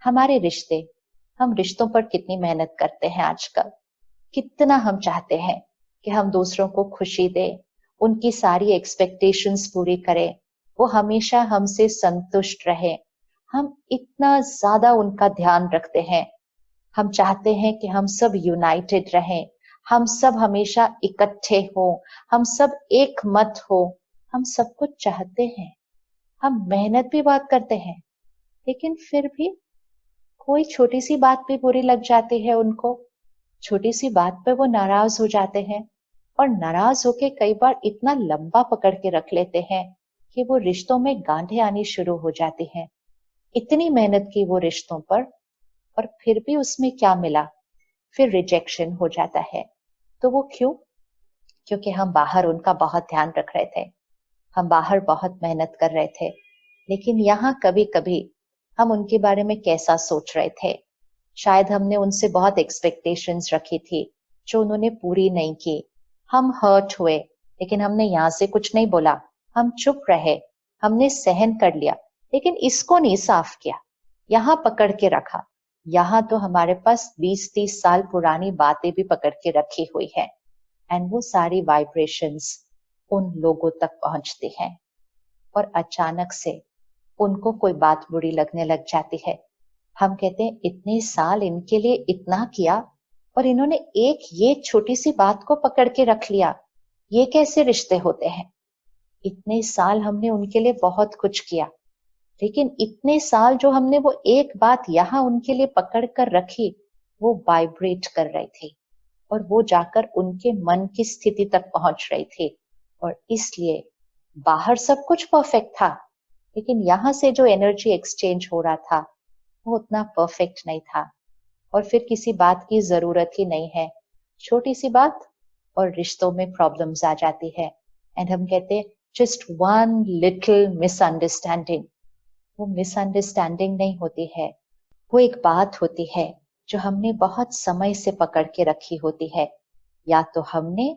हमारे रिश्ते, हम रिश्तों पर कितनी मेहनत करते हैं आजकल। कितना हम चाहते हैं कि हम दूसरों को खुशी दें, उनकी सारी एक्सपेक्टेशंस पूरी करें, वो हमेशा हमसे संतुष्ट रहे। हम इतना ज्यादा उनका ध्यान रखते हैं। हम चाहते हैं कि हम सब यूनाइटेड रहें, हम सब हमेशा इकट्ठे हो, हम सब एक मत हो। हम सब कुछ चाहते हैं, हम मेहनत भी बहुत करते हैं, लेकिन फिर भी कोई छोटी सी बात भी बुरी लग जाती है उनको। छोटी सी बात पे वो नाराज हो जाते हैं, और नाराज होके कई बार इतना लंबा पकड़ के रख लेते हैं कि वो रिश्तों में गांठें आनी शुरू हो जाती हैं। इतनी मेहनत की वो रिश्तों पर, और फिर भी उसमें क्या मिला? फिर रिजेक्शन हो जाता है। तो वो क्यों? क्योंकि हम बाहर उनका बहुत ध्यान रख रहे थे, हम बाहर बहुत मेहनत कर रहे थे, लेकिन यहाँ कभी कभी हम उनके बारे में कैसा सोच रहे थे। शायद हमने उनसे बहुत एक्सपेक्टेशंस रखी थी जो उन्होंने पूरी नहीं की। हम हर्ट हुए, लेकिन हमने यहाँ से कुछ नहीं बोला, हम चुप रहे, हमने सहन कर लिया, लेकिन इसको नहीं साफ किया, यहाँ पकड़ के रखा। यहाँ तो हमारे पास 20-30 साल पुरानी बातें भी पकड़ के रखी हुई है, एंड वो सारी वाइब्रेशंस उन लोगों तक पहुंचती हैं, और अचानक से उनको कोई बात बुरी लगने लग जाती है। हम कहते हैं इतने साल इनके लिए इतना किया, और इन्होंने एक ये छोटी सी बात को पकड़ के रख लिया। ये कैसे रिश्ते होते हैं? इतने साल हमने उनके लिए बहुत कुछ किया, लेकिन इतने साल जो हमने वो एक बात यहाँ उनके लिए पकड़ कर रखी, वो वाइब्रेट कर रही थी, और वो जाकर उनके मन की स्थिति तक पहुंच रही थी। और इसलिए बाहर सब कुछ परफेक्ट था, लेकिन यहाँ से जो एनर्जी एक्सचेंज हो रहा था वो उतना परफेक्ट नहीं था। और फिर किसी बात की जरूरत ही नहीं है, छोटी सी बात और रिश्तों में प्रॉब्लम्स आ जाती है। एंड हम कहते हैं जस्ट वन लिटिल मिसअंडरस्टैंडिंग। वो मिसअंडरस्टैंडिंग नहीं होती है, वो एक बात होती है जो हमने बहुत समय से पकड़ के रखी होती है, या तो हमने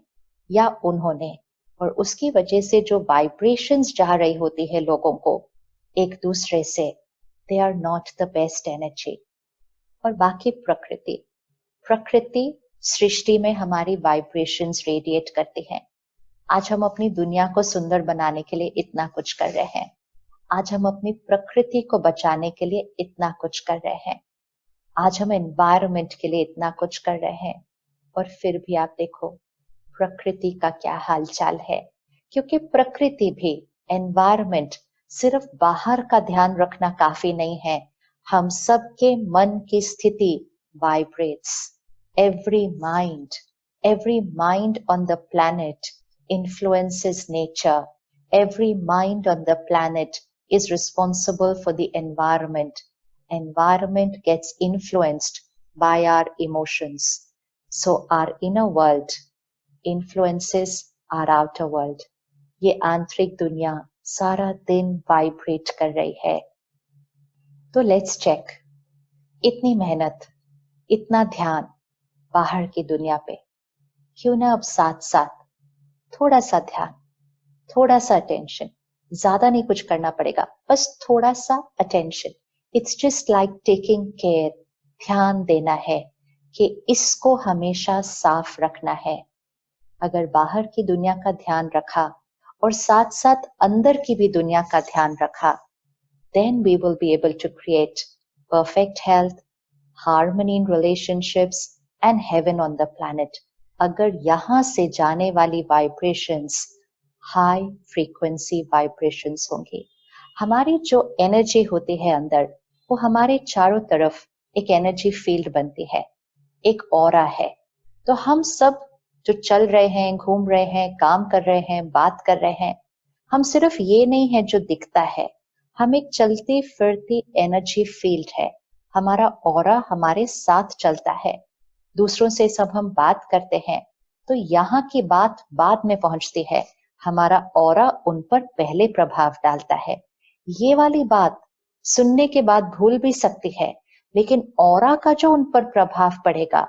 या उन्होंने। और उसकी वजह से जो वाइब्रेशंस जा रही होती है लोगों को एक दूसरे से, they are not the best energy. और बाकी प्रकृति, प्रकृति सृष्टि में हमारी वाइब्रेशंस रेडिएट करती हैं। आज हम अपनी दुनिया को सुंदर बनाने के लिए इतना कुछ कर रहे हैं, आज हम अपनी प्रकृति को बचाने के लिए इतना कुछ कर रहे हैं, आज हम एनवायरनमेंट के लिए इतना कुछ कर रहे हैं, और फिर भी आप देखो प्रकृति का क्या हालचाल है। क्योंकि प्रकृति भी, एनवायरनमेंट सिर्फ बाहर का ध्यान रखना काफी नहीं है, हम सबके मन की स्थिति vibrates. Every mind on the planet influences nature. Every mind on the planet is responsible for the environment. Environment gets influenced by our emotions. So our inner world influences our outer world. ये आंतरिक दुनिया सारा दिन vibrate कर रही है। तो let's check, इतनी मेहनत, इतना ध्यान बाहर की दुनिया पे, क्यों ना अब साथ साथ थोड़ा सा ध्यान, थोड़ा सा अटेंशन, ज्यादा नहीं कुछ करना पड़ेगा, बस थोड़ा सा attention. It's just like taking care, ध्यान देना है कि इसको हमेशा साफ रखना है। अगर बाहर की दुनिया का ध्यान रखा और साथ साथ अंदर की भी दुनिया का ध्यान रखा, then we will be able to create perfect health, harmony in relationships and heaven on the planet. अगर यहाँ से जाने वाली वाइब्रेशंस हाई फ्रीक्वेंसी वाइब्रेशंस होंगी, हमारी जो एनर्जी होती है अंदर, वो हमारे चारों तरफ एक एनर्जी फील्ड बनती है, एक ऑरा है। तो हम सब जो चल रहे हैं, घूम रहे हैं, काम कर रहे हैं, बात कर रहे हैं, हम सिर्फ ये नहीं है जो दिखता है, हम एक चलती फिरती एनर्जी फील्ड है। हमारा ऑरा हमारे साथ चलता है। दूसरों से सब हम बात करते हैं तो यहाँ की बात बाद में पहुंचती है, हमारा ऑरा उन पर पहले प्रभाव डालता है। ये वाली बात सुनने के बाद भूल भी सकती है, लेकिन ऑरा का जो उन पर प्रभाव पड़ेगा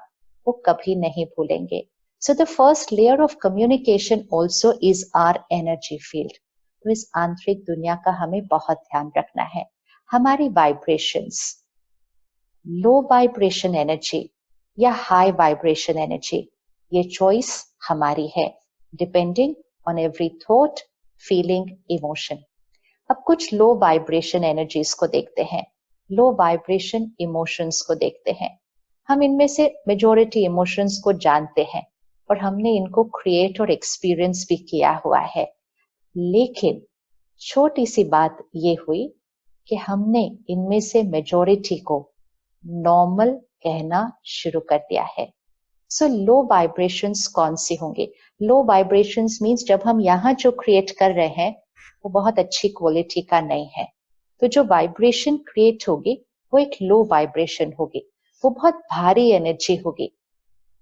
वो कभी नहीं भूलेंगे। So the first layer of communication also is our energy field. तो इस आंतरिक दुनिया का हमें बहुत ध्यान रखना है, हमारी वाइब्रेशंस। लो वाइब्रेशन एनर्जी या हाई वाइब्रेशन एनर्जी, ये चॉइस हमारी है, depending on every thought, feeling, emotion. अब कुछ लो वाइब्रेशन एनर्जीज को देखते हैं, लो वाइब्रेशन इमोशंस को देखते हैं। हम इनमें से मेजॉरिटी इमोशंस को जानते हैं और हमने इनको क्रिएट और एक्सपीरियंस भी किया हुआ है, लेकिन छोटी सी बात ये हुई कि हमने इनमें से मेजॉरिटी को नॉर्मल कहना शुरू कर दिया है। सो लो वाइब्रेशंस कौन सी होंगे? लो वाइब्रेशंस मींस जब हम यहाँ जो क्रिएट कर रहे हैं वो बहुत अच्छी क्वालिटी का नहीं है, तो जो वाइब्रेशन क्रिएट होगी वो एक लो वाइब्रेशन होगी, वो बहुत भारी एनर्जी होगी।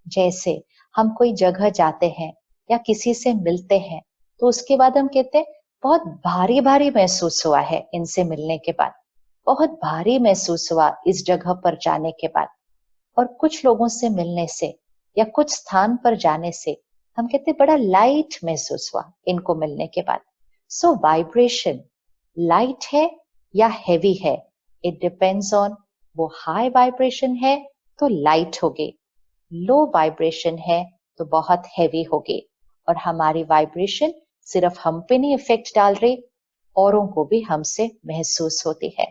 जैसे हम कोई जगह जाते हैं या किसी से मिलते हैं तो उसके बाद हम कहते हैं बहुत भारी भारी महसूस हुआ है इनसे मिलने के बाद, बहुत भारी महसूस हुआ इस जगह पर जाने के बाद। और कुछ लोगों से मिलने से या कुछ स्थान पर जाने से हम कहते बड़ा लाइट महसूस हुआ इनको मिलने के बाद। सो वाइब्रेशन लाइट है या हेवी है, इट डिपेंड्स ऑन, वो हाई वाइब्रेशन है तो लाइट होगी, लो वाइब्रेशन है तो बहुत हेवी होगी। और हमारी वाइब्रेशन सिर्फ हम पे नहीं इफेक्ट डाल रही, औरों को भी हमसे महसूस होती है।